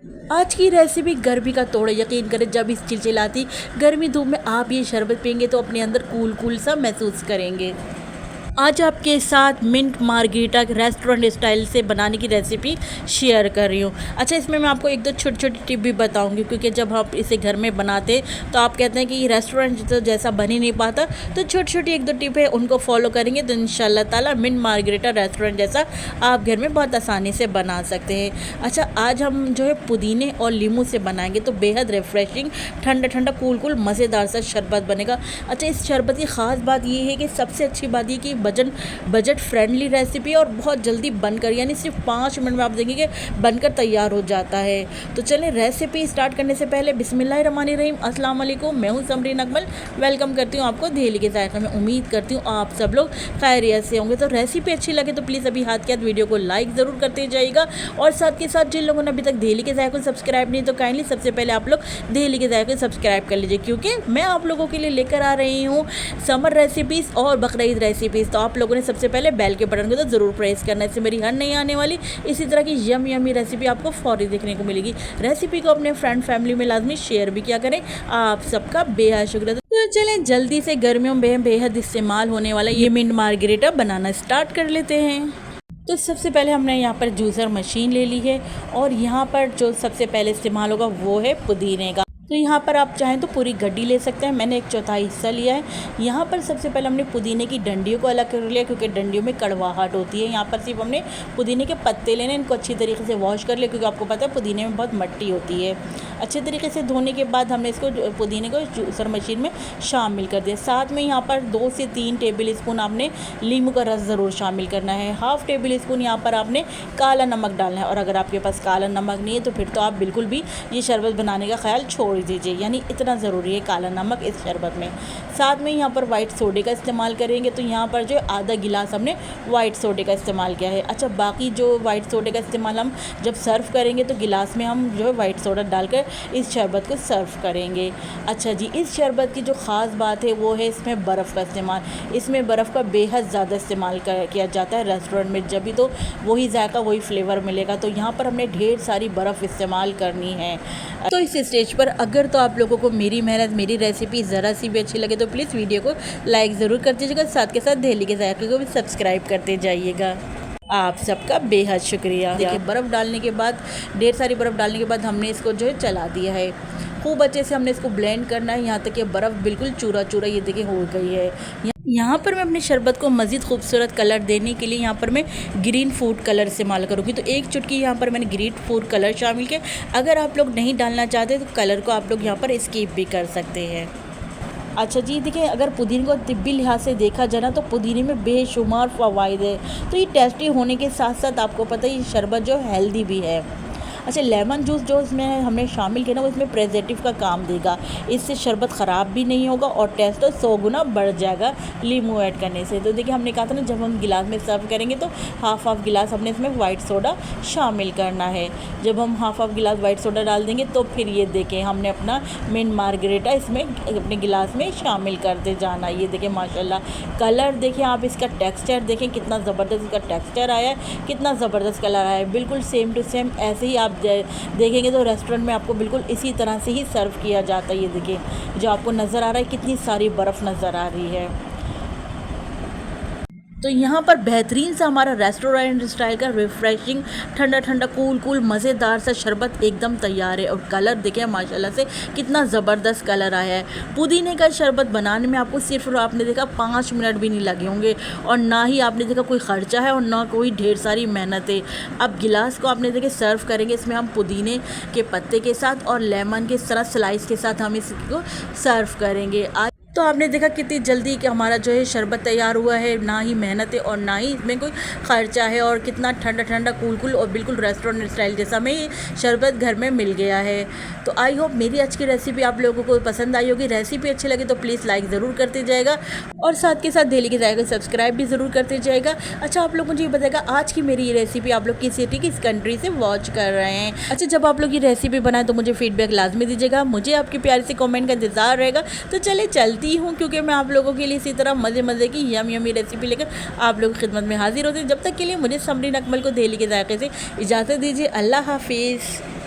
आज की रेसिपी गर्मी का तोड़, यकीन करें जब इस चिलचिलाती गर्मी धूप में आप ये शरबत पियेंगे तो अपने अंदर कूल कूल सा महसूस करेंगे। आज आपके साथ मिंट मार्गरीटा रेस्टोरेंट स्टाइल से बनाने की रेसिपी शेयर कर रही हूँ। अच्छा, इसमें मैं आपको एक दो छोटी छोटी टिप भी बताऊँगी, क्योंकि जब आप इसे घर में बनाते हैं तो आप कहते हैं कि ये रेस्टोरेंट तो जैसा बन ही नहीं पाता, तो छोटी छोटी एक दो टिप है उनको फॉलो करेंगे तो इंशाल्लाह ताला मिंट मार्गरीटा रेस्टोरेंट जैसा आप घर में बहुत आसानी से बना सकते हैं। अच्छा, आज हम जो है पुदीने और नींबू से बनाएंगे तो बेहद रिफ्रेशिंग ठंडा ठंडा कूल कूल मज़ेदार सा शरबत बनेगा। अच्छा, इस शरबत की ख़ास बात ये है कि सबसे अच्छी बात ये कि बजट फ्रेंडली रेसिपी और बहुत जल्दी बनकर, यानी सिर्फ 5 मिनट में आप देखेंगे बनकर तैयार हो जाता है। तो चलें रेसिपी स्टार्ट करने से पहले बिस्मिल्लाहिर्रहमानिर्रहीम, अस्सलाम वालेकुम। मैं हूँ समरीन अकमल, वेलकम करती हूँ आपको दहेली के जायके में। उम्मीद करती हूँ आप सब लोग खैरियत से होंगे। तो रेसिपी अच्छी लगे तो प्लीज़ अभी हाथ के हाथ वीडियो को लाइक ज़रूर करते जाइएगा, और साथ के साथ जिन लोगों ने अभी तक दहेली के जायके को सब्सक्राइब नहीं तो काइंडली सबसे पहले आप लोग दहेली के जायके को सब्सक्राइब कर लीजिए, क्योंकि मैं आप लोगों के लिए लेकर आ रही हूँ समर रेसिपीज़ और बकरीद रेसिपीज़। तो आप लोगों ने सबसे पहले बेल के बटन को तो ज़रूर प्रेस करना है, इससे मेरी हर नई आने वाली इसी तरह की यमी रेसिपी आपको फौरी देखने को मिलेगी। रेसिपी को अपने फ्रेंड फैमिली में लाजमी शेयर भी किया करें, आप सबका बेहद शुक्रिया। तो चलें जल्दी से गर्मियों में बेहद इस्तेमाल होने वाला ये मिंट मार्गरीटा बनाना स्टार्ट कर लेते हैं। तो सबसे पहले हमने यहाँ पर जूसर मशीन ले ली है, और यहाँ पर जो सबसे पहले इस्तेमाल होगा वो है पुदीने का। तो यहाँ पर आप चाहें तो पूरी गड्डी ले सकते हैं, मैंने 1/4 हिस्सा लिया है। यहाँ पर सबसे पहले हमने पुदीने की डंडियों को अलग कर लिया, क्योंकि डंडियों में कड़वाहट होती है। यहाँ पर सिर्फ हमने पुदीने के पत्ते लेने, इनको अच्छी तरीके से वॉश कर लिया, क्योंकि आपको पता है पुदीने में बहुत मट्टी होती है। अच्छे तरीके से धोने के बाद हमने इसको पुदीने को जूसर मशीन में शामिल कर दिया। साथ में यहाँ पर 2 से 3 टेबल स्पून आपने नींबू का रस ज़रूर शामिल करना है। हाफ़ टेबल स्पून यहाँ पर आपने काला नमक डालना है, और अगर आपके पास काला नमक नहीं है तो फिर तो आप बिल्कुल भी ये शरबत बनाने का ख्याल छोड़ दीजिए, यानी इतना ज़रूरी है काला नमक इस शरबत में। साथ में यहाँ पर वाइट सोडे का इस्तेमाल करेंगे, तो यहाँ पर जो आधा गिलास हमने वाइट सोडे का इस्तेमाल किया है। अच्छा, बाकी जो वाइट सोडे का इस्तेमाल हम जब सर्व करेंगे तो गिलास में हम जो है वाइट सोडा डालकर इस शरबत को सर्व करेंगे। अच्छा जी, इस शरबत की जो ख़ास बात है वो है इसमें बर्फ़ का इस्तेमाल। इसमें बर्फ़ का बेहद ज़्यादा इस्तेमाल किया जाता है रेस्टोरेंट में, जब भी तो वही जायका वही फ्लेवर मिलेगा। तो यहाँ पर हमने ढेर सारी बर्फ़ इस्तेमाल करनी है। तो इस स्टेज पर अगर तो आप लोगों को मेरी मेहनत, मेरी रेसिपी ज़रा सी भी अच्छी लगे तो प्लीज़ वीडियो को लाइक ज़रूर कर दीजिएगा, साथ के साथ दहेली के जायके को भी सब्सक्राइब करते जाइएगा। आप सबका बेहद शुक्रिया। देखिए, बर्फ़ डालने के बाद, ढेर सारी बर्फ़ डालने के बाद हमने इसको जो है चला दिया है। खूब अच्छे से हमने इसको ब्लेंड करना है, यहाँ तक कि बर्फ़ बिल्कुल चूरा चूरा ये देखिए हो गई है। यहाँ पर मैं अपने शरबत को मज़ीद खूबसूरत कलर देने के लिए यहाँ पर मैं ग्रीन फूड कलर इस्तेमाल करूँगी। तो 1 चुटकी यहाँ पर मैंने ग्रीन फूड कलर शामिल किया। अगर आप लोग नहीं डालना चाहते तो कलर को आप लोग यहाँ पर स्किप भी कर सकते हैं। अच्छा जी, देखिए, अगर पुदीने को तिब्बी लिहाज से देखा जाए ना तो पुदीने में बेशुमार फ़वाइद है। तो ये टेस्टी होने के साथ साथ आपको पता है ये शरबत जो हेल्दी भी है। अच्छा, लेमन जूस जो इसमें हमने शामिल किया ना वो इसमें प्रिजर्वेटिव का काम देगा, इससे शरबत ख़राब भी नहीं होगा और टेस्ट तो 100 गुना बढ़ जाएगा नींबू ऐड करने से। तो देखिए, हमने कहा था ना जब हम गिलास में सर्व करेंगे तो हाफ गिलास हमने इसमें वाइट सोडा शामिल करना है। जब हम हाफ गिलास वाइट सोडा डाल देंगे तो फिर ये देखें हमने अपना मिंट मार्गरीटा इसमें अपने गिलास में शामिल करते जाना। ये देखें माशाल्लाह, कलर देखें आप, इसका टेक्सचर देखें कितना ज़बरदस्त इसका टेक्सचर आया है, कितना ज़बरदस्त कलर आया है। बिल्कुल सेम टू सेम ऐसे ही आप देखेंगे तो रेस्टोरेंट में आपको बिल्कुल इसी तरह से ही सर्व किया जाता है। ये देखिए, जो आपको नज़र आ रहा है कितनी सारी बर्फ़ नज़र आ रही है। तो यहाँ पर बेहतरीन सा हमारा रेस्टोरेंट स्टाइल का रिफ़्रेशिंग ठंडा ठंडा कूल कूल मज़ेदार सा शरबत एकदम तैयार है। और कलर देखें माशाल्लाह से कितना ज़बरदस्त कलर आया है। पुदीने का शरबत बनाने में आपको सिर्फ आपने देखा 5 मिनट भी नहीं लगे होंगे, और ना ही आपने देखा कोई ख़र्चा है और ना कोई ढेर सारी मेहनत है। अब गिलास को आपने देखे सर्व करेंगे, इसमें हम पुदीने के पत्ते के साथ और लेमन के तरह स्लाइस के साथ हम इसको सर्व करेंगे। तो आपने देखा कितनी जल्दी कि हमारा जो है शरबत तैयार हुआ है, ना ही मेहनत है और ना ही इसमें कोई ख़र्चा है, और कितना ठंडा ठंडा कूल कूल और बिल्कुल रेस्टोरेंट स्टाइल जैसा हमें ये शरबत घर में मिल गया है। तो आई होप मेरी आज की रेसिपी आप लोगों को पसंद आई होगी। रेसिपी अच्छी लगी तो प्लीज़ लाइक ज़रूर करते जाएगा, और साथ के साथ दहेली के जायके सब्सक्राइब भी ज़रूर करते जाएगा। अच्छा, आप लोग मुझे ये बताएगा आज की मेरी ये रेसिपी आप लोग किस सिटी किस कंट्री से वॉच कर रहे हैं। अच्छा, जब आप लोग ये रेसिपी बनाएं तो मुझे फीडबैक लाजमी दीजिएगा, मुझे आपके प्यारे से कमेंट का इंतज़ार रहेगा। तो चले चलती हूँ, क्योंकि मैं आप लोगों के लिए इसी तरह मज़े की यमी रेसिपी लेकर आप लोगों की खिदमत में हाजिर होती हूँ। जब तक के लिए मुझे समरीन अकमल को दहेली के जायके से इजाज़त दीजिए। अल्लाह हाफिज़।